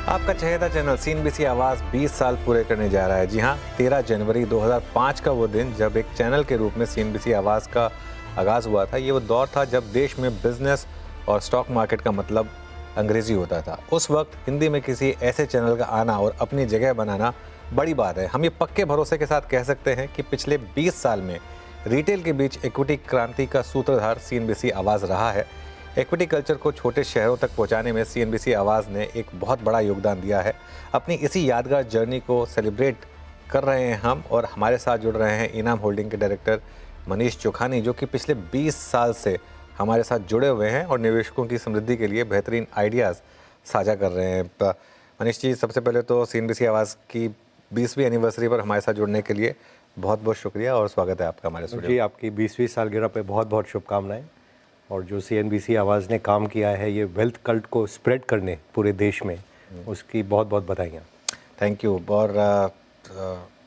आपका चहेता channel CNBC आवाज़ 20 साल पूरे करने जा रहा है। जी हाँ, 13 जनवरी 2005 का वो दिन जब एक चैनल के रूप में सीएनबीसी आवाज़ का आगाज़ हुआ था। ये वो दौर था जब देश में बिजनेस और स्टॉक मार्केट का मतलब अंग्रेज़ी होता था। उस वक्त हिंदी में किसी ऐसे चैनल का आना और अपनी जगह बनाना बड़ी बात है। हम ये पक्के भरोसे के साथ कह सकते हैं कि पिछले 20 साल में रिटेल के बीच इक्विटी क्रांति का सूत्रधार सीएनबीसी आवाज़ रहा है। इक्विटी कल्चर को छोटे शहरों तक पहुंचाने में सीएनबीसी आवाज़ ने एक बहुत बड़ा योगदान दिया है। अपनी इसी यादगार जर्नी को सेलिब्रेट कर रहे हैं हम, और हमारे साथ जुड़ रहे हैं इनाम होल्डिंग के डायरेक्टर मनीष चोखानी, जो कि पिछले 20 साल से हमारे साथ जुड़े हुए हैं और निवेशकों की समृद्धि के लिए बेहतरीन आइडियाज़ साझा कर रहे हैं। मनीष जी, सबसे पहले तो सीएनबीसी आवाज़ की 20वीं एनिवर्सरी पर हमारे साथ जुड़ने के लिए बहुत बहुत शुक्रिया और स्वागत है आपका हमारे स्टूडियो। जी, आपकी 20वीं सालगिरह पे बहुत बहुत शुभकामनाएं। और जो सीएनबीसी आवाज़ ने काम किया है ये वेल्थ कल्ट को स्प्रेड करने पूरे देश में, उसकी बहुत बहुत बधाइयाँ। Thank you. और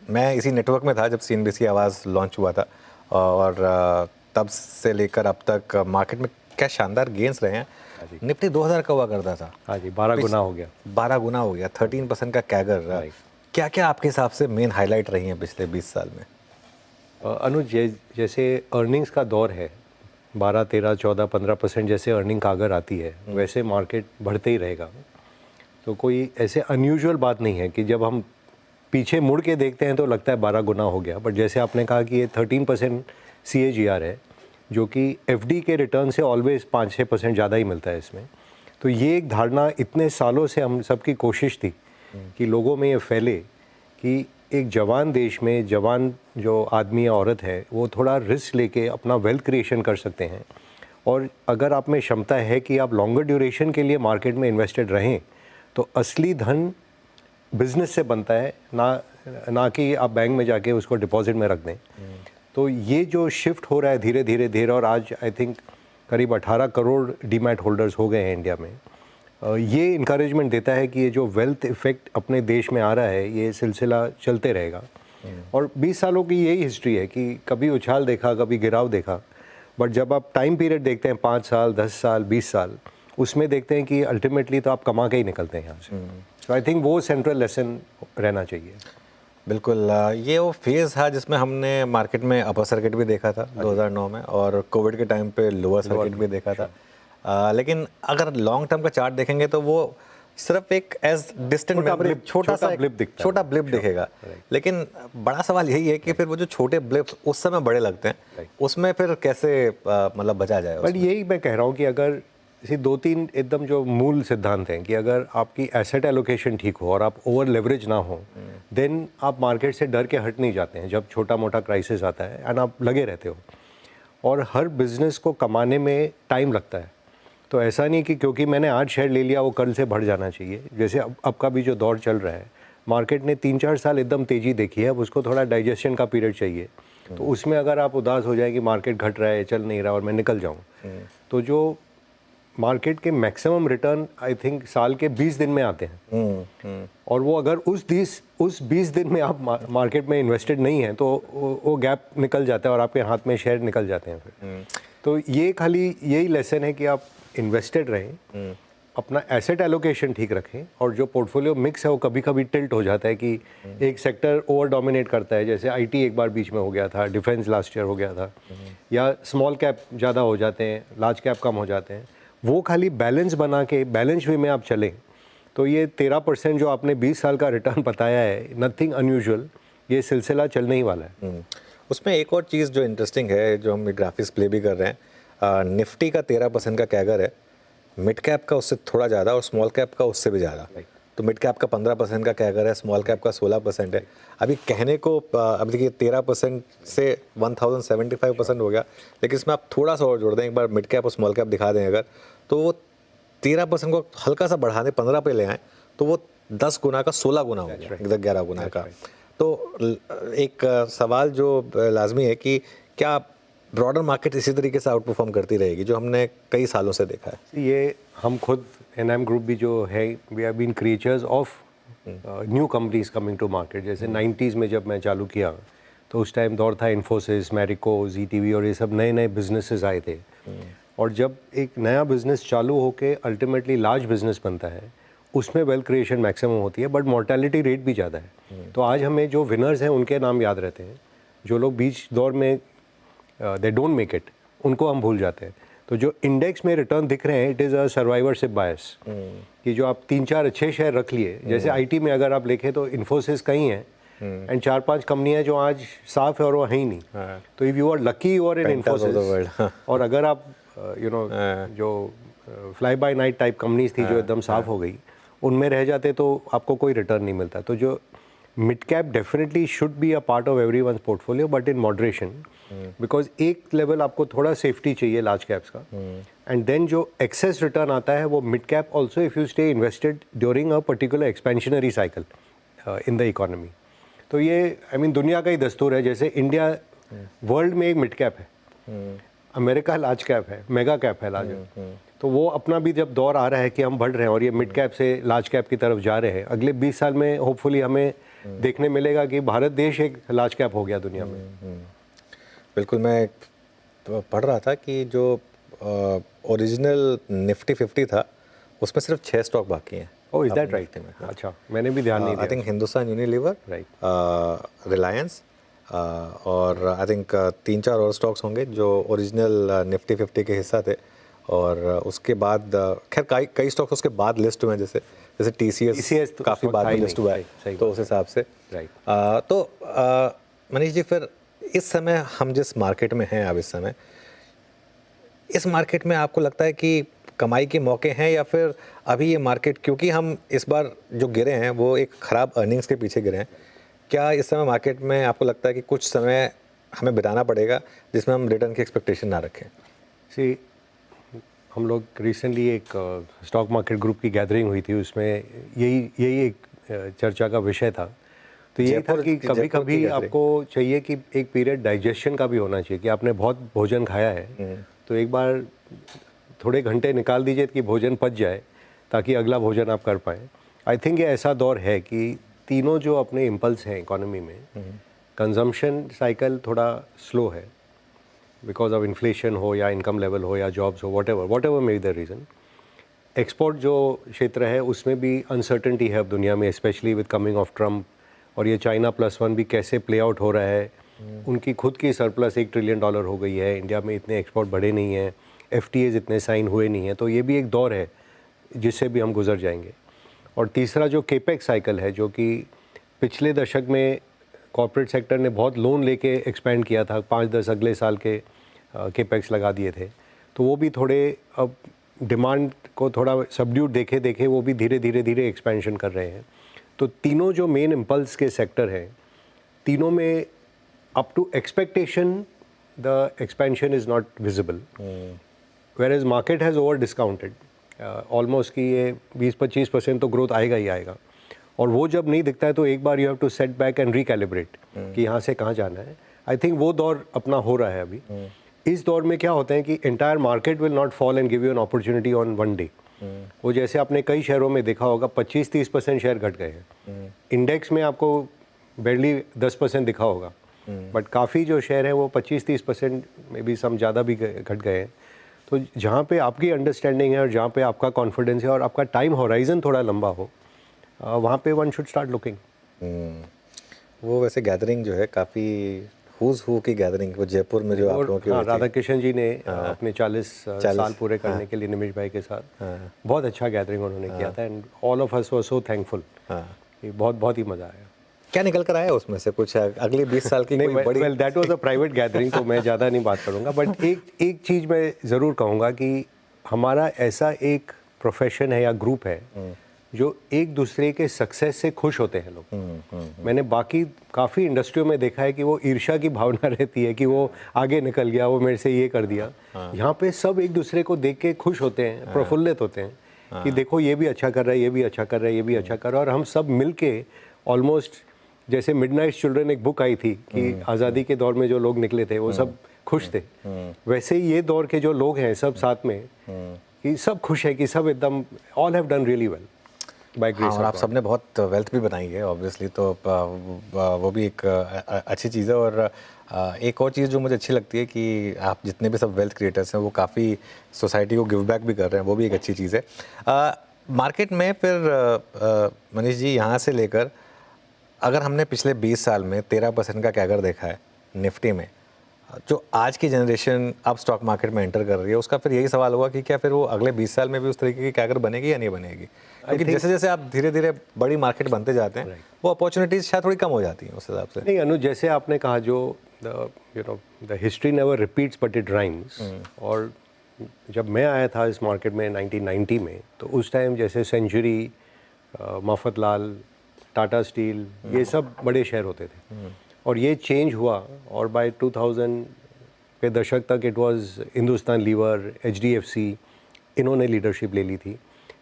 मैं इसी नेटवर्क में था जब सीएनबीसी आवाज़ लॉन्च हुआ था, और तब से लेकर अब तक मार्केट में क्या शानदार गेंस रहे हैं। निफ्टी 2000 का हुआ करता था। हाँ जी, 12 गुना हो गया। 12 गुना हो गया, 13% का कैगर। क्या क्या आपके हिसाब से मेन हाईलाइट रही हैं पिछले 20 साल में? अनुज, जैसे अर्निंग्स का दौर है, 12, 13, 14, 15% जैसे अर्निंग कागर आती है वैसे मार्केट बढ़ते ही रहेगा। तो कोई ऐसे अनयूजुअल बात नहीं है कि जब हम पीछे मुड़ के देखते हैं तो लगता है 12 गुना हो गया। बट जैसे आपने कहा कि ये 13% CAGR है, जो कि FD के रिटर्न से ऑलवेज 5-6% ज़्यादा ही मिलता है इसमें। तो ये एक धारणा इतने सालों से हम सबकी कोशिश थी कि लोगों में ये फैले कि एक जवान देश में जवान जो आदमी या औरत है वो थोड़ा रिस्क लेके अपना वेल्थ क्रिएशन कर सकते हैं। और अगर आप में क्षमता है कि आप लॉन्गर ड्यूरेशन के लिए मार्केट में इन्वेस्टेड रहें, तो असली धन बिजनेस से बनता है, ना कि आप बैंक में जाके उसको डिपॉजिट में रख दें। तो ये जो शिफ्ट हो रहा है धीरे धीरे, और आज आई थिंक करीब 18 करोड़ डीमैट होल्डर्स हो गए हैं इंडिया में, ये इनकरेजमेंट देता है कि ये जो वेल्थ इफ़ेक्ट अपने देश में आ रहा है ये सिलसिला चलते रहेगा। और 20 सालों की यही हिस्ट्री है कि कभी उछाल देखा, कभी गिराव देखा। बट जब आप टाइम पीरियड देखते हैं 5 साल, 10 साल, 20 साल, उसमें देखते हैं कि अल्टीमेटली तो आप कमा के ही निकलते हैं यहाँ से। तो आई थिंक वो सेंट्रल लेसन रहना चाहिए। बिल्कुल। ये वो फेज़ था जिसमें हमने मार्केट में अपर सर्किट भी देखा था 2009 में, और कोविड के टाइम पे लोअर सर्किट भी देखा था। लेकिन अगर लॉन्ग टर्म का चार्ट देखेंगे तो वो सिर्फ एक एज डिस्टेंट छोटा ब्लिप दिखेगा। लेकिन बड़ा सवाल यही है कि फिर वो जो छोटे ब्लिप उस समय बड़े लगते हैं, उसमें फिर कैसे मतलब बचा जाए? बट यही मैं कह रहा हूँ कि अगर इसी 2-3 एकदम जो मूल सिद्धांत हैं कि अगर आपकी एसेट एलोकेशन ठीक हो और आप ओवर लेवरेज ना हो, देन आप मार्केट से डर के हट नहीं जाते हैं जब छोटा मोटा क्राइसिस आता है, एंड आप लगे रहते हो। और हर बिजनेस को कमाने में टाइम लगता है। तो ऐसा नहीं कि क्योंकि मैंने आज शेयर ले लिया वो कल से बढ़ जाना चाहिए। जैसे अब का भी जो दौर चल रहा है, मार्केट ने 3-4 साल एकदम तेज़ी देखी है, अब उसको थोड़ा डाइजेशन का पीरियड चाहिए। तो उसमें अगर आप उदास हो जाए कि मार्केट घट रहा है, चल नहीं रहा और मैं निकल जाऊँ, तो जो मार्केट के मैक्सिमम रिटर्न आई थिंक साल के 20 दिन में आते हैं। और वो अगर उस 20 दिन में आप मार्केट में इन्वेस्टेड नहीं हैं तो वो गैप निकल जाता है और आपके हाथ में शेयर निकल जाते हैं फिर। तो ये खाली यही लेसन है कि आप इन्वेस्टेड रहें, अपना एसेट एलोकेशन ठीक रखें, और जो पोर्टफोलियो मिक्स है वो कभी कभी टिल्ट हो जाता है कि एक सेक्टर ओवर डोमिनेट करता है। जैसे IT एक बार बीच में हो गया था, डिफेंस लास्ट ईयर हो गया था, या स्मॉल कैप ज़्यादा हो जाते हैं, लार्ज कैप कम हो जाते हैं। वो खाली बैलेंस बना के बैलेंस वे में आप चलें तो ये 13% जो आपने 20 साल का रिटर्न बताया है, नथिंग अनयूजुअल, ये सिलसिला चलने ही वाला है। उसमें एक और चीज़ जो इंटरेस्टिंग है, जो हम ग्राफिक्स प्ले भी कर रहे हैं, निफ्टी का 13% का कैगर है, मिड कैप का उससे थोड़ा ज़्यादा और स्मॉल कैप का उससे भी ज़्यादा। तो मिड कैप का 15% का कैगर है, स्मॉल कैप का 16% है। अभी कहने को अभी देखिए 13% से 1075% हो गया, लेकिन इसमें आप थोड़ा सा और जोड़ दें, एक बार मिड कैप और स्मॉल कैप दिखा दें अगर, तो वो 13% को हल्का सा बढ़ाने 15 पे ले आएँ तो वो 10 गुना का 16 गुना हो गया, 11 गुना का। तो एक सवाल जो लाजमी है कि क्या ब्रॉडर मार्केट इसी तरीके से आउट परफॉर्म करती रहेगी जो हमने कई सालों से देखा है? ये हम खुद एनएम ग्रुप भी जो है, we have been creatures of new companies coming to market. जैसे 90s में जब मैं चालू किया तो उस टाइम दौर था इन्फोसिस, मैरिको, ZTV और ये सब नए नए बिजनेसेस आए थे। और जब एक नया बिजनेस चालू होके अल्टीमेटली लार्ज बिजनेस बनता है, उसमें वेल्थ क्रिएशन मैक्सिमम होती है, बट मोर्टेलिटी रेट भी ज़्यादा है। तो आज हमें जो विनर्स हैं उनके नाम याद रहते हैं, जो लोग बीच दौर में दे डोंट मेक इट, उनको हम भूल जाते हैं। तो जो इंडेक्स में रिटर्न दिख रहे हैं, it is a survivorship bias, कि जो आप 3-4 अच्छे शेयर रख लिए, जैसे आईटी में अगर आप देखें तो इन्फोसिस कहीं है एंड 4-5 कंपनियां जो आज साफ है और वो है ही नहीं। तो if you are lucky you are in Infosys, और अगर आप यू नो जो fly by night type companies थी जो एकदम साफ हो गई, उनमें रह जाते तो आपको कोई रिटर्न नहीं मिलता। तो जो mid cap definitely should be a part of everyone's portfolio, but in moderation, because एक लेवल आपको थोड़ा सेफ्टी चाहिए लार्ज कैप्स का, एंड देन जो एक्सेस रिटर्न आता है वो mid cap also, if you stay invested during a particular expansionary cycle in the economy. तो ये आई मीन दुनिया का ही दस्तूर है। जैसे इंडिया वर्ल्ड में एक मिड कैप है, अमेरिका लार्ज कैप है, मेगा कैप है लार्ज, तो वो अपना भी जब दौर आ रहा है कि हम बढ़ रहे हैं और ये मिड कैप से लार्ज कैप की तरफ जा रहे हैं, अगले 20 साल में होपफुली हमें देखने मिलेगा कि भारत देश एक लार्ज कैप हो गया दुनिया में। बिल्कुल। मैं पढ़ रहा था कि जो ओरिजिनल निफ्टी 50 था उसमें सिर्फ 6 स्टॉक बाकी हैं। ओह, इज दैट राइट? अच्छा, मैंने भी ध्यान नहीं दिया। I think Hindustan Unilever, right, Reliance, और आई थिंक 3-4 और स्टॉक्स होंगे जो ओरिजिनल निफ्टी 50 के हिस्सा थे। और उसके बाद खैर कई स्टॉक्स उसके बाद लिस्ट हुए हैं, जैसे TCS तो काफ़ी बाद में लिस्ट हुआ है, तो उस हिसाब से राइट। तो मनीष जी, फिर इस समय हम जिस मार्केट में हैं अब इस समय, इस मार्केट में आपको लगता है कि कमाई के मौके हैं, या फिर अभी ये मार्केट, क्योंकि हम इस बार जो गिरे हैं वो एक ख़राब अर्निंग्स के पीछे गिरे हैं, क्या इस समय मार्केट में आपको लगता है कि कुछ समय हमें बिताना पड़ेगा जिसमें हम रिटर्न की एक्सपेक्टेशन ना रखें? सी, हम लोग रिसेंटली एक स्टॉक मार्केट ग्रुप की गैदरिंग हुई थी, उसमें यही एक चर्चा का विषय था। तो ये था कि कभी कभी आपको चाहिए कि एक पीरियड डाइजेशन का भी होना चाहिए, कि आपने बहुत भोजन खाया है तो एक बार थोड़े घंटे निकाल दीजिए कि भोजन पच जाए, ताकि अगला भोजन आप कर पाएँ। आई थिंक ये ऐसा दौर है कि तीनों जो अपने इम्पल्स हैं इकोनॉमी में, कंजम्पशन साइकिल थोड़ा स्लो है बिकॉज ऑफ इन्फ्लेशन हो या इनकम लेवल हो या जॉब्स हो, what ever may be the reason. Export जो क्षेत्र है उसमें भी अनसर्टेनिटी है अब दुनिया में, specially with coming of Trump, और ये चाइना +1 भी कैसे प्ले आउट हो रहा है। उनकी खुद की सरप्लस $1 ट्रिलियन हो गई है, इंडिया में इतने एक्सपोर्ट बढ़े नहीं हैं, FTAs इतने साइन हुए नहीं हैं, तो ये भी एक दौर है जिससे भी हम गुजर जाएंगे। और तीसरा जो केपेक्स साइकिल है, जो कि पिछले दशक में कॉर्पोरेट सेक्टर ने बहुत लोन लेके एक्सपेंड किया था, 5-10 अगले साल के केपेक्स लगा दिए थे, तो वो भी थोड़े अब डिमांड को थोड़ा सबड्यूड देखे वो भी धीरे एक्सपेंशन कर रहे हैं। तो तीनों जो मेन इम्पल्स के सेक्टर हैं, तीनों में up to expectation the expansion is not visible, where as market has over discounted almost कि ये 20-25% तो ग्रोथ आएगा ही आएगा। और वो जब नहीं दिखता है तो एक बार you have to set back and recalibrate कि यहाँ से कहाँ जाना है। आई थिंक वो दौर अपना हो रहा है अभी। इस दौर में क्या होता है कि entire market will not fall and give you an opportunity on one day. वो जैसे आपने कई शहरों में देखा होगा 25-30% शेयर घट गए हैं, इंडेक्स में आपको बेरली 10% दिखा होगा, बट काफ़ी जो शेयर है वो 25-30% में भी सम ज़्यादा भी घट गए हैं। तो जहाँ पे आपकी अंडरस्टैंडिंग है और जहाँ पे आपका कॉन्फिडेंस है और आपका टाइम होराइजन थोड़ा लंबा हो, वहाँ पे वन शुड स्टार्ट लुकिंग। वो वैसे गैदरिंग जो है काफ़ी हुज हु की गैदरिंग, वो जयपुर में जो आप लोगों की राधा किशन जी ने अपने 40 साल पूरे करने के लिए निमिष भाई के साथ बहुत अच्छा गैदरिंग उन्होंने किया था, and all of us were so thankful. बहुत ही मज़ा आया। क्या निकल कर आया उसमें से कुछ अगले 20 साल की कोई बड़ी? Well that was a private gathering, तो मैं ज़्यादा नहीं बात करूँगा, बट एक चीज़ मैं ज़रूर कहूँगा कि हमारा ऐसा एक प्रोफेशन है या ग्रुप है जो एक दूसरे के सक्सेस से खुश होते हैं लोग। मैंने बाकी काफ़ी इंडस्ट्रियों में देखा है कि वो ईर्ष्या की भावना रहती है कि वो आगे निकल गया, वो मेरे से ये कर दिया। यहाँ पे सब एक दूसरे को देख के खुश होते हैं, प्रफुल्लित होते हैं कि देखो ये भी अच्छा कर रहा है, ये भी अच्छा कर रहा है, ये भी अच्छा कर रहा है, और हम सब मिल के ऑलमोस्ट जैसे मिडनाइट चिल्ड्रन एक बुक आई थी कि आज़ादी के दौर में जो लोग निकले थे वो सब खुश थे, वैसे ही ये दौर के जो लोग हैं सब साथ में कि सब खुश है कि सब एकदम all have done really well by grace. और आप सबने बहुत वेल्थ भी बनाई है ऑब्वियसली, तो वो भी एक अच्छी चीज़ है। और एक और चीज़ जो मुझे अच्छी लगती है कि आप जितने भी सब वेल्थ क्रिएटर्स हैं वो काफ़ी सोसाइटी को गिव बैक भी कर रहे हैं, वो भी एक अच्छी चीज़ है। मार्केट में फिर मनीष जी यहाँ से लेकर अगर हमने पिछले 20 साल में 13% का कैगर देखा है निफ्टी में, जो आज की जनरेशन अब स्टॉक मार्केट में एंटर कर रही है, उसका फिर यही सवाल होगा कि क्या फिर वो अगले 20 साल में भी उस तरीके की कैगर बनेगी या नहीं बनेगी? क्योंकि जैसे जैसे आप धीरे धीरे बड़ी मार्केट बनते जाते हैं वो अपॉर्चुनिटीज शायद थोड़ी कम हो जाती हैं उस हिसाब से। नहीं अनुज, जैसे आपने कहा जो the history never repeats but it rhymes, और जब मैं आया था इस मार्केट में 1990 में, तो उस टाइम जैसे सेंचुरी, मफतलाल, टाटा स्टील, ये सब बड़े शेयर होते थे, और ये चेंज हुआ और बाय 2000 के दशक तक it was Hindustan Lever, HDFC, इन्होंने लीडरशिप ले ली थी।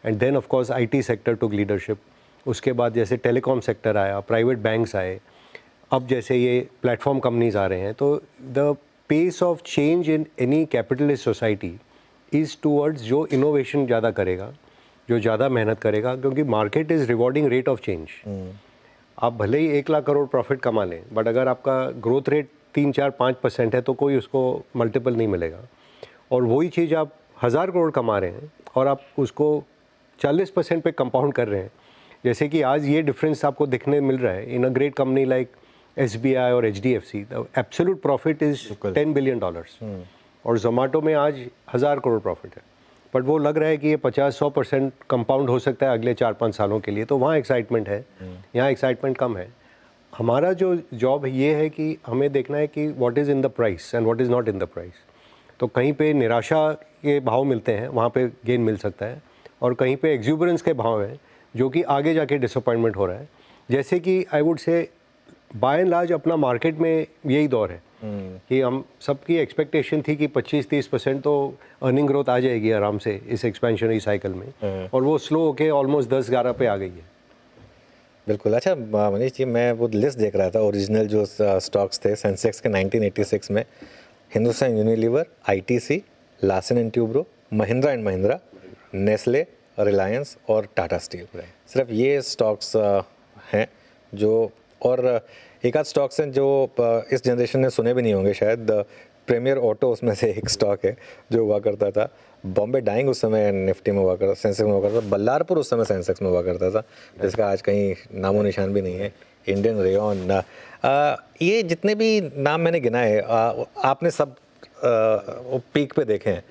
And then of course IT sector took leadership. उसके बाद जैसे टेलीकॉम सेक्टर आया, प्राइवेट बैंक्स आए, अब जैसे ये प्लेटफॉर्म कंपनीज आ रहे हैं। तो the pace of change in any capitalist society is towards जो इनोवेशन ज़्यादा करेगा, जो ज़्यादा मेहनत करेगा, क्योंकि market is rewarding rate of change. आप भले ही 1 लाख करोड़ प्रॉफिट कमा लें, बट अगर आपका ग्रोथ रेट 3-4-5% है तो कोई उसको मल्टीपल नहीं मिलेगा। और वही चीज़ आप 1000 करोड़ कमा रहे हैं और आप उसको 40% पे कंपाउंड कर रहे हैं, जैसे कि आज ये डिफरेंस आपको दिखने मिल रहा है in a great company like SBI और HDFC। The absolute profit is $10 billion, और जोमेटो में आज 1000 करोड़ प्रॉफिट है, बट वो लग रहा है कि ये 50-100% कंपाउंड हो सकता है अगले 4-5 सालों के लिए। तो वहाँ एक्साइटमेंट है, यहाँ एक्साइटमेंट कम है। हमारा जो जॉब ये है कि हमें देखना है कि what is in the price and what is not in the price. तो कहीं पे निराशा के भाव मिलते हैं, वहाँ पे गेन मिल सकता है, और कहीं पे एक्सूबरेंस के भाव हैं जो कि आगे जाके डिसअपॉइंटमेंट हो रहा है। जैसे कि I would say by and large अपना मार्केट में यही दौर है कि हम सबकी एक्सपेक्टेशन थी कि 25-30% तो अर्निंग ग्रोथ आ जाएगी आराम से इस एक्सपेंशनरी साइकिल में, और वो स्लो होके ऑलमोस्ट 10-11 पे आ गई है। बिल्कुल। अच्छा मनीष जी, मैं वो लिस्ट देख रहा था ओरिजिनल जो स्टॉक्स थे सेंसेक्स के 1986 में, Hindustan Unilever, ITC, Larsen and Toubro, Mahindra and Mahindra, Nestle, Reliance और टाटा स्टील। सिर्फ ये स्टॉक्स हैं जो, और एक आध स्टॉक्स हैं जो इस जनरेशन ने सुने भी नहीं होंगे शायद। प्रीमियर ऑटो उसमें से एक स्टॉक है जो हुआ करता था। बॉम्बे डाइंग उस समय निफ्टी में हुआ करता, सेंसेक्स में हुआ करता था। बल्लारपुर उस समय सेंसेक्स में हुआ करता था, जिसका आज कहीं नामो निशान भी नहीं है। इंडियन रेयन, ये जितने भी नाम मैंने गिनाए आपने सब पीक पे देखे हैं।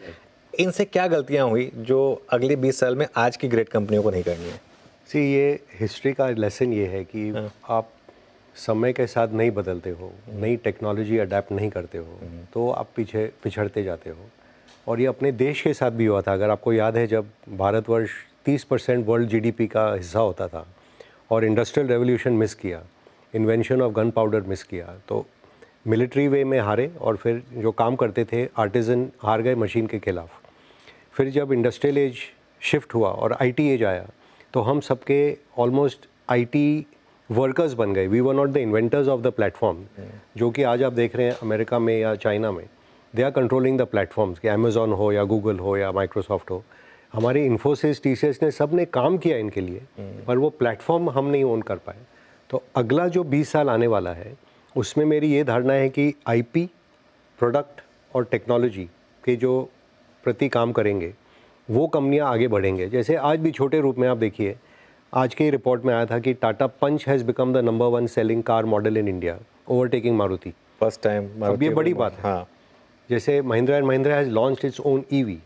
इनसे क्या गलतियां हुई जो अगले 20 साल में आज की ग्रेट कंपनियों को नहीं करनी है? ये हिस्ट्री का लेसन ये है कि आप समय के साथ नहीं बदलते हो, नई टेक्नोलॉजी अडेप्ट नहीं करते हो, तो आप पिछड़ते जाते हो। और ये अपने देश के साथ भी हुआ था। अगर आपको याद है, जब भारतवर्ष 30% वर्ल्ड GDP का हिस्सा होता था और इंडस्ट्रियल रेवोल्यूशन मिस किया, invention of gun powder miss किया, तो मिलिट्री वे में हारे, और फिर जो काम करते थे आर्टिजन हार गए मशीन के खिलाफ। फिर जब इंडस्ट्रियल एज शिफ्ट हुआ और IT एज आया, तो हम सबके ऑलमोस्ट IT वर्कर्स बन गए। We were not the inventors of the platform, जो कि आज आप देख रहे हैं अमेरिका में या चाइना में, they are controlling the platforms, कि अमेजोन हो या गूगल हो या माइक्रोसॉफ्ट हो। हमारे इन्फोसिस, TCS ने सब ने काम किया इनके लिए, पर वो प्लेटफॉर्म हम नहीं ओन कर पाए। तो अगला जो 20 साल आने वाला है, उसमें मेरी ये धारणा है कि IP, प्रोडक्ट और टेक्नोलॉजी के जो प्रति काम करेंगे वो कंपनियां आगे बढ़ेंगे। जैसे आज भी छोटे रूप में आप देखिए, आज के रिपोर्ट में आया था कि Tata Punch has become the number 1 selling car model in India, overtaking Maruti. First time. अब ये बड़ी बात है। हाँ। जैसे Mahindra and Mahindra has launched its own EV।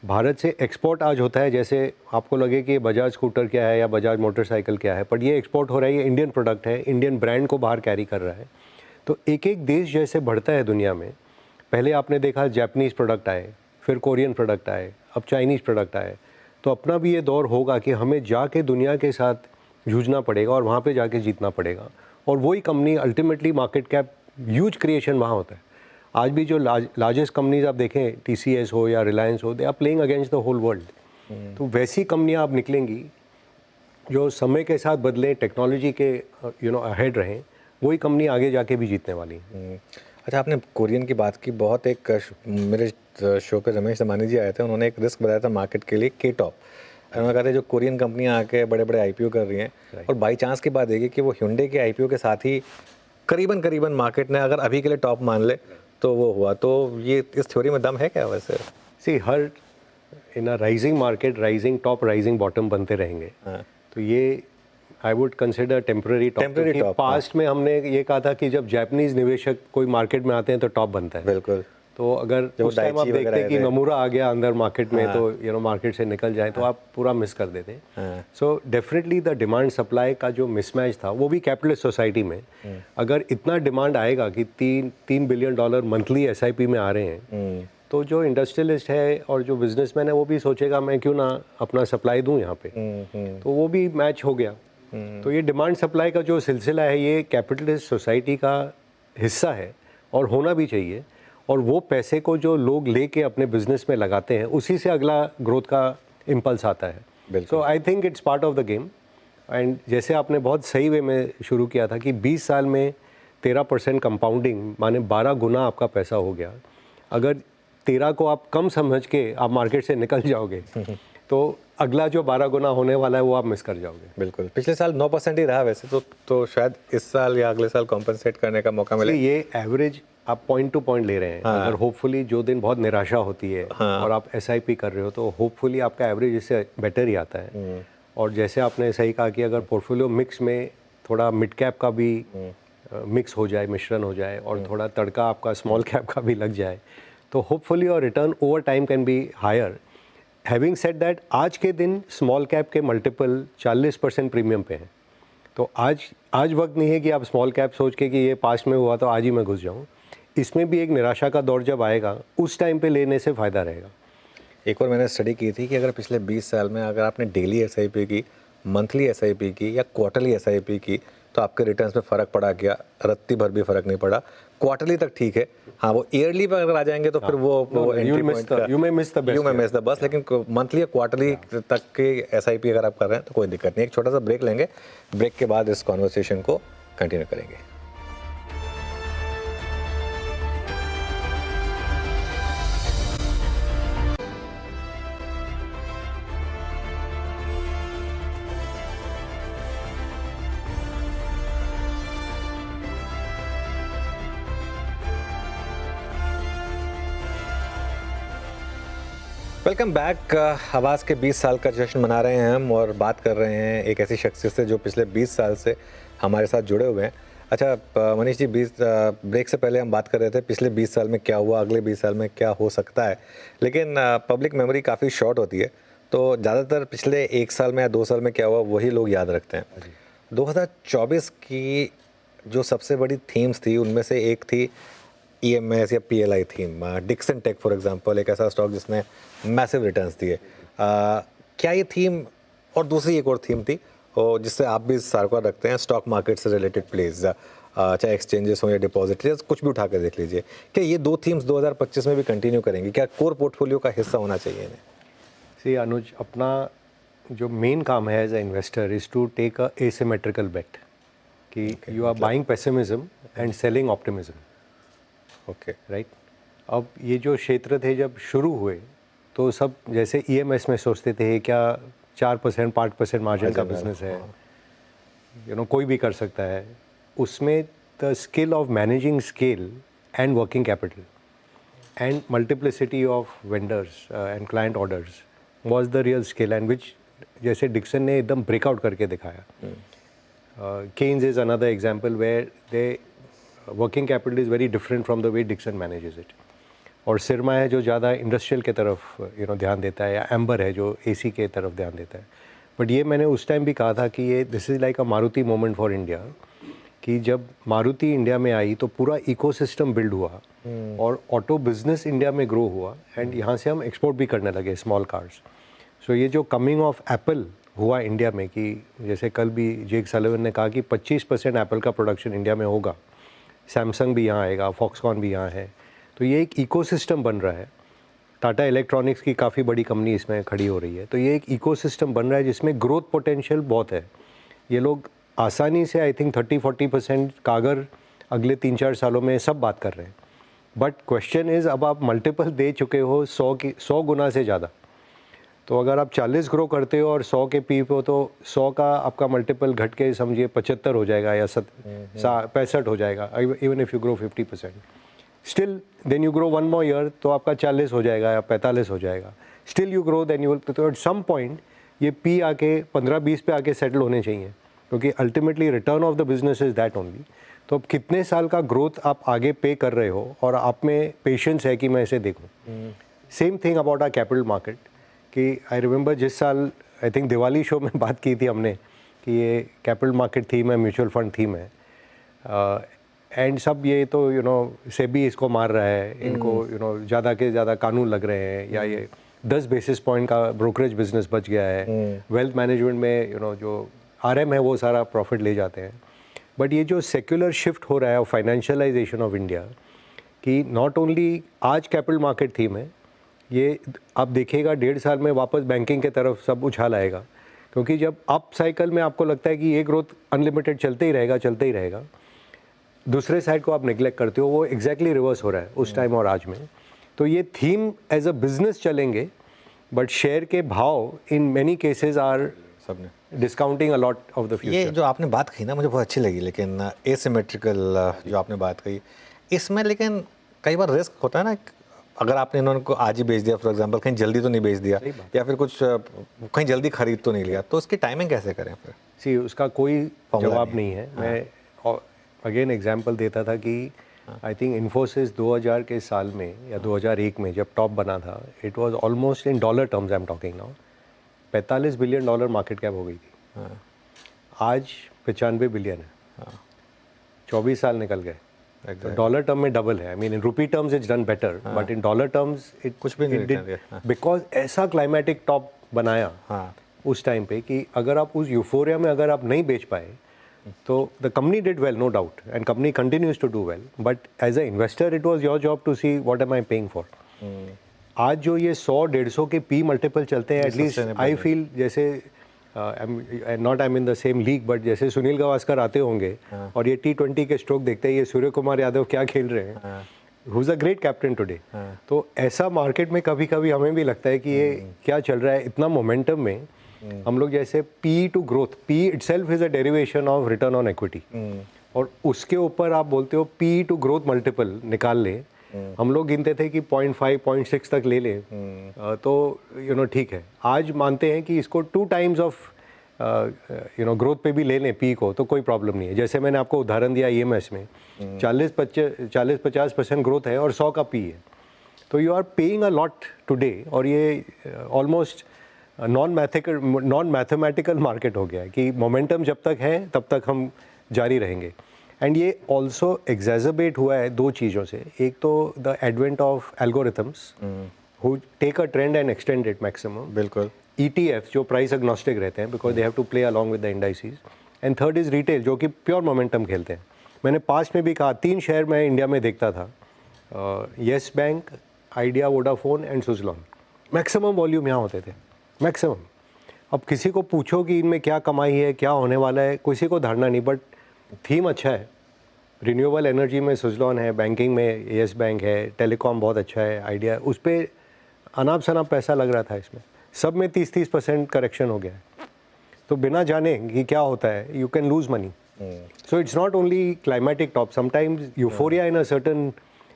भारत से एक्सपोर्ट आज होता है, जैसे आपको लगे कि बजाज स्कूटर क्या है या बजाज मोटरसाइकिल क्या है, पर ये एक्सपोर्ट हो रहा है, ये इंडियन प्रोडक्ट है, इंडियन ब्रांड को बाहर कैरी कर रहा है। तो एक एक देश जैसे बढ़ता है दुनिया में, पहले आपने देखा जापानीज़ प्रोडक्ट आए, फिर कोरियन प्रोडक्ट आए, अब चाइनीज़ प्रोडक्ट आए। तो अपना भी ये दौर होगा कि हमें जाके दुनिया के साथ जूझना पड़ेगा और वहाँ पे जाके जीतना पड़ेगा, और वही company ultimately market cap huge creation वहाँ होता है। आज भी जो लार्जेस्ट कंपनीज आप देखें, TCS हो या रिलायंस हो, they are playing against the whole world. तो वैसी कंपनियाँ अब निकलेंगी जो समय के साथ बदलें, टेक्नोलॉजी के अहेड रहें, वही कंपनी आगे जाके भी जीतने वाली है। अच्छा, आपने कोरियन की बात की। बहुत एक मेरे शो पे रमेश दमानी जी आए थे, उन्होंने एक रिस्क बताया था मार्केट के लिए, K-top। उन्होंने कहा था जो कोरियन कंपनियां आके बड़े बड़े IPO कर रही हैं, और बाई चांस की बात है कि वो Hyundai के IPO के साथ ही करीबन मार्केट ने अगर अभी के लिए टॉप मान ले तो वो हुआ। तो ये इस थ्योरी में दम है क्या वैसे? हर in a rising market rising top rising bottom बनते रहेंगे। हाँ। तो ये I would consider temporary top, Temporary क्योंकि top, पास्ट में हमने ये कहा था कि जब जापानीज निवेशक कोई मार्केट में आते हैं तो टॉप बनता है। बिल्कुल। तो अगर जो उस टाइम आप Daiichi देखते वगैरह कि थे। नमूरा आ गया अंदर मार्केट में, तो मार्केट से निकल जाए तो आप पूरा मिस कर देते। हाँ। So definitely the demand supply का जो मिसमैच था, वो भी कैपिटलिस्ट सोसाइटी में, अगर इतना डिमांड आएगा कि $3 बिलियन मंथली SIP में आ रहे हैं, तो जो इंडस्ट्रियलिस्ट है और जो बिजनेसमैन है वो भी सोचेगा मैं क्यों ना अपना सप्लाई दूं यहाँ पे। तो वो भी मैच हो गया। तो ये डिमांड सप्लाई का जो सिलसिला है ये कैपिटलिस्ट सोसाइटी का हिस्सा है और होना भी चाहिए। और वो पैसे को जो लोग लेके अपने बिजनेस में लगाते हैं, उसी से अगला ग्रोथ का इम्पल्स आता है। So I think it's part of the game. And जैसे आपने बहुत सही वे में शुरू किया था कि 20 साल में 13% कंपाउंडिंग माने 12 गुना आपका पैसा हो गया। अगर 13 को आप कम समझ के आप मार्केट से निकल जाओगे तो अगला जो 12 गुना होने वाला है वो आप मिस कर जाओगे। बिल्कुल। पिछले साल 9% ही रहा वैसे तो शायद इस साल या अगले साल कॉम्पनसेट करने का मौका मिले। ये एवरेज आप पॉइंट टू पॉइंट ले रहे हैं। अगर होपफुली जो दिन बहुत निराशा होती है और आप SIP कर रहे हो तो होपफुली आपका एवरेज इससे बेटर ही आता है। और जैसे आपने सही कहा कि अगर पोर्टफोलियो मिक्स में थोड़ा मिड कैप का भी मिक्स हो जाए, मिश्रण हो जाए, और थोड़ा तड़का आपका स्मॉल कैप का भी लग जाए, तो होपफुली और return over time can be higher. Having said that, आज के दिन स्मॉल कैप के मल्टीपल 40% प्रीमियम पे हैं। तो आज वक्त नहीं है कि आप स्मॉल कैप सोच के कि ये पास्ट में हुआ तो आज ही मैं घुस जाऊँ। इसमें भी एक निराशा का दौर जब आएगा उस टाइम पे लेने से फ़ायदा रहेगा। एक और मैंने स्टडी की थी कि अगर पिछले 20 साल में अगर आपने डेली SIP की, मंथली SIP की या क्वार्टरली SIP की, तो आपके रिटर्न्स में फ़र्क पड़ा क्या? रत्ती भर भी फ़र्क नहीं पड़ा। क्वार्टरली तक ठीक है, हाँ वो ईयरली पर अगर आ जाएंगे तो फिर वो एंट्री पॉइंट का you may miss the bus. लेकिन मंथली या क्वार्टरली तक के SIP अगर आप कर रहे हैं तो कोई दिक्कत नहीं। एक छोटा सा ब्रेक लेंगे, ब्रेक के बाद इस कॉन्वर्सेशन को कंटिन्यू करेंगे। Welcome back. आवाज़ के 20 साल का जश्न मना रहे हैं हम और बात कर रहे हैं एक ऐसी शख्सियत से जो पिछले 20 साल से हमारे साथ जुड़े हुए हैं। अच्छा मनीष जी, ब्रेक से पहले हम बात कर रहे थे पिछले 20 साल में क्या हुआ, अगले 20 साल में क्या हो सकता है, लेकिन पब्लिक मेमोरी काफ़ी शॉर्ट होती है, तो ज़्यादातर पिछले 1 साल में या 2 साल में क्या हुआ वही लोग याद रखते हैं। 2024 की जो सबसे बड़ी थीम्स थी उनमें से एक थी EMS या PLI थीम। डिक्सन टेक फॉर एग्जांपल एक ऐसा स्टॉक जिसने मैसिव रिटर्न्स दिए। क्या ये थीम, और दूसरी एक और थीम थी और जिससे आप भी सार्वकार रखते हैं, स्टॉक मार्केट से रिलेटेड प्लेस, चाहे एक्सचेंजेस हो या डिपॉजिटरीज, कुछ भी उठा कर देख लीजिए। क्या ये दो थीम्स 2025 में भी कंटिन्यू करेंगी? क्या कोर पोर्टफोलियो का हिस्सा होना चाहिए इन्हें? सी अनुज, अपना जो मेन काम है as a investor is to take a asymmetrical bet कि you are buying pessimism and selling optimism. Okay, right. अब ये जो क्षेत्र थे जब शुरू हुए तो सब जैसे EMS में सोचते थे क्या 4% 5% मार्जिन का बिजनेस है, कोई भी कर सकता है। उसमें the skill of managing scale and working capital and multiplicity of vendors and client orders was the real skill, and which जैसे डिक्सन ने एकदम ब्रेकआउट करके दिखाया। Kaynes is another example where they working capital is very different from the way Dixon manages it. और सिरमा है जो ज़्यादा industrial के तरफ ध्यान देता है, या एम्बर है जो AC के तरफ ध्यान देता है। बट ये मैंने उस टाइम भी कहा था कि ये this is like a Maruti moment for India, कि जब मारुति इंडिया में आई तो पूरा इकोसिस्टम बिल्ड हुआ और ऑटो बिजनेस इंडिया में ग्रो हुआ, एंड यहाँ से हम एक्सपोर्ट भी करने लगे स्मॉल कार्स। सो ये जो कमिंग ऑफ एप्पल हुआ इंडिया में, कि जैसे कल भी जेक सलिवन ने कहा कि 25% एप्पल का प्रोडक्शन इंडिया में होगा, सैमसंग भी यहाँ आएगा, फॉक्सकॉन भी यहाँ है, तो ये एक इकोसिस्टम बन रहा है। टाटा इलेक्ट्रॉनिक्स की काफ़ी बड़ी कंपनी इसमें खड़ी हो रही है, तो ये एक इकोसिस्टम बन रहा है जिसमें ग्रोथ पोटेंशियल बहुत है। ये लोग आसानी से आई थिंक 30-40% कागर अगले 3-4 सालों में सब बात कर रहे हैं। बट क्वेश्चन इज़, अब आप मल्टीपल दे चुके हो 100 गुना से ज़्यादा, तो अगर आप 40 ग्रो करते हो और 100 के पी हो तो 100 का आपका मल्टीपल घट के समझिए 75 हो जाएगा या 65 हो जाएगा, even if you grow 50%। Still then you grow 1 more year तो आपका 40 हो जाएगा या 45 हो जाएगा। Still you grow then you will, तो एट सम पॉइंट ये पी आके 15-20 पे आके सेटल होने चाहिए, क्योंकि ultimately return of the business is that only. तो अब कितने साल का ग्रोथ आप आगे पे कर रहे हो और आप में पेशेंस है कि मैं इसे देखूँ। Same thing about are capital market, कि आई रिमेंबर जिस साल आई थिंक दिवाली शो में बात की थी हमने कि ये कैपिटल मार्केट थीम है, म्यूचुअल फंड थीम है, एंड सब ये तो सेबी इसको मार रहा है, इनको ज़्यादा के ज़्यादा कानून लग रहे हैं, या ये 10 बेसिस पॉइंट का ब्रोकरेज बिजनेस बच गया है, वेल्थ मैनेजमेंट में जो RM है वो सारा प्रॉफिट ले जाते हैं। बट ये जो सेक्युलर शिफ्ट हो रहा है फाइनेंशियलाइजेशन ऑफ इंडिया, कि नॉट ओनली आज कैपिटल मार्केट थीम है, ये आप देखिएगा 1.5 साल में वापस बैंकिंग के तरफ सब उछाल आएगा, क्योंकि जब अप साइकिल में आपको लगता है कि ये ग्रोथ अनलिमिटेड चलते ही रहेगा, दूसरे साइड को आप नेग्लेक्ट करते हो, वो एग्जैक्टली रिवर्स हो रहा है उस टाइम और आज में। तो ये थीम एज अ बिजनेस चलेंगे, बट शेयर के भाव इन मेनी केसेस आर सबने discounting a lot of the future. ये जो आपने बात कही ना मुझे बहुत अच्छी लगी, लेकिन एसिमेट्रिकल जो आपने बात कही इसमें, लेकिन कई बार रिस्क होता है ना, अगर आपने इन्होंने को आज ही बेच दिया फॉर एग्जांपल, कहीं जल्दी तो नहीं बेच दिया, या फिर कुछ कहीं जल्दी खरीद तो नहीं लिया, तो उसकी टाइमिंग कैसे करें फिर? सी उसका कोई जवाब नहीं है। मैं अगेन एग्जांपल देता था कि आई थिंक इन्फोसिस 2000 के साल में या 2001 में जब टॉप बना था, it was almost in dollar terms I am talking now, $45 billion market cap हो गई थी। आज 95 बिलियन है। 24 साल निकल गए। तो डॉलर टर्म में डबल है। आई मीन इन रूपी terms it's done better, but in dollar terms it कुछ भी नहीं, बिकॉज ऐसा क्लाइमेटिक टॉप बनाया उस टाइम पे कि अगर आप उस यूफोरिया में अगर आप नहीं बेच पाए तो the company did well, no doubt, and company continues to do well, but as a investor it was your job to see what am I paying for. आज जो ये 100-150 के पी मल्टीपल चलते हैं, एटलीस्ट आई फील जैसे not I am in the same league, but जैसे सुनील गावस्कर आते होंगे और ये T20 के स्ट्रोक देखते हैं, ये सूर्य कुमार यादव क्या खेल रहे हैं, who is a great captain today. तो ऐसा मार्केट में कभी कभी हमें भी लगता है कि ये क्या चल रहा है इतना मोमेंटम में। हम लोग जैसे P to growth, P itself is a derivation of return on equity, और उसके ऊपर आप बोलते हो पी टू ग्रोथ मल्टीपल निकाल ले। हम लोग गिनते थे कि 0.5 0.6 तक ले ले तो ठीक है। आज मानते हैं कि इसको 2 टाइम्स ऑफ ग्रोथ पे भी ले लें पी को, तो कोई प्रॉब्लम नहीं है। जैसे मैंने आपको उदाहरण दिया EMS में 40-50% ग्रोथ है और 100 का पी है, तो you are paying a lot today, और ये ऑलमोस्ट नॉन मैथमेटिकल मार्केट हो गया है कि मोमेंटम जब तक है तब तक हम जारी रहेंगे। एंड ये ऑल्सो एग्जैजर्बेट हुआ है 2 चीज़ों से। एक तो the advent of algorithms who take a trend and extend it maximum. बिल्कुल। ETF जो प्राइस एग्नोस्टिक रहते हैं because they have to play along with the indices. And third is retail जो कि प्योर मोमेंटम खेलते हैं। मैंने पास्ट में भी कहा 3 शेयर मैं इंडिया में देखता था, yes bank, idea, Vodafone and Suzlon. Maximum volume यहाँ होते थे, मैक्सिमम। अब किसी को पूछो कि इनमें क्या कमाई है, क्या होने वाला है, किसी को धारणा नहीं, बट थीम अच्छा है। रिन्यूएबल एनर्जी में सुजलॉन है, बैंकिंग में येस बैंक है, टेलीकॉम बहुत अच्छा है, आइडिया, उस पर अनाप शनाप पैसा लग रहा था। इसमें सब में 30% करेक्शन हो गया है। तो बिना जाने कि क्या होता है you can lose money. So it's not only climactic top, sometimes euphoria in a certain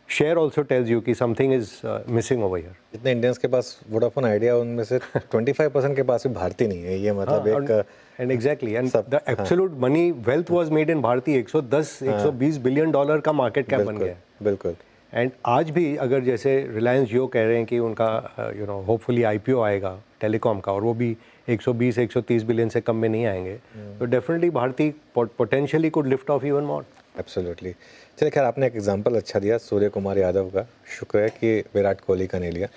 share also tells you कि something is missing over here. जितने इंडियंस के पास वोडाफोन आइडिया, उनमें से 25% के पास भी भारतीय नहीं है। ये मतलब एक and exactly, and the absolute money wealth was made in भारतीय 110-120 बिलियन डॉलर का मार्केट कैप बन गया है। बिल्कुल। एंड आज भी अगर जैसे रिलायंस जियो कह रहे हैं कि उनका होपफुली IPO आएगा टेलीकॉम का, और वो भी 120-130 बिलियन से कम में नहीं आएंगे, तो डेफिनेटली भारतीय potentially could lift off even more. Absolutely. चलिए, खैर आपने एक एग्जांपल अच्छा दिया सूर्य कुमार यादव का, शुक्र है कि विराट कोहली का नहीं लिया।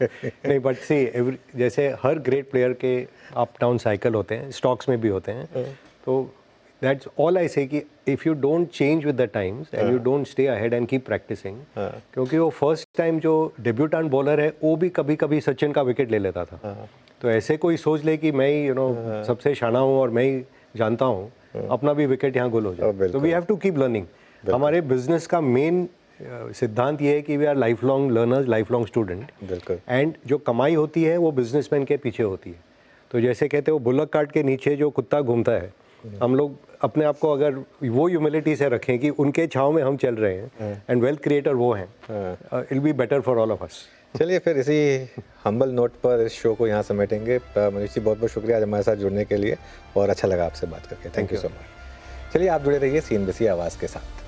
नहीं, बट सी जैसे हर ग्रेट प्लेयर के अप डाउन साइकिल होते हैं, स्टॉक्स में भी होते हैं। तो that's all I say that if you don't change with the times and you don't stay ahead and keep practising, क्योंकि वो फर्स्ट टाइम जो डेब्यूटेंट बॉलर है वो भी कभी कभी सचिन का विकेट ले लेता था। तो ऐसे कोई सोच ले कि मैं ही सबसे शाना हूँ और मैं ही जानता हूँ, अपना भी विकेट यहाँ गोल हो जाए। तो we have to keep learning. हमारे बिजनेस का मेन सिद्धांत ये है कि we are life long learners, life long student. बिल्कुल। एंड जो कमाई होती है वो बिजनेसमैन के पीछे होती है। तो जैसे कहते हैं वो बुलक कार्ट के नीचे जो कुत्ता घूमता है, हम लोग अपने आप को अगर वो ह्यूमिलिटी से रखें कि उनके छाँव में हम चल रहे हैं एंड वेल्थ क्रिएटर वो हैं, it will be better for all of us. चलिए फिर इसी हम्बल नोट पर इस शो को यहाँ समेटेंगे। मनीष जी बहुत बहुत शुक्रिया आज हमारे साथ जुड़ने के लिए और अच्छा लगा आपसे बात करके। Thank you so much. चलिए आप जुड़े रहिए CNBC आवाज़ के साथ।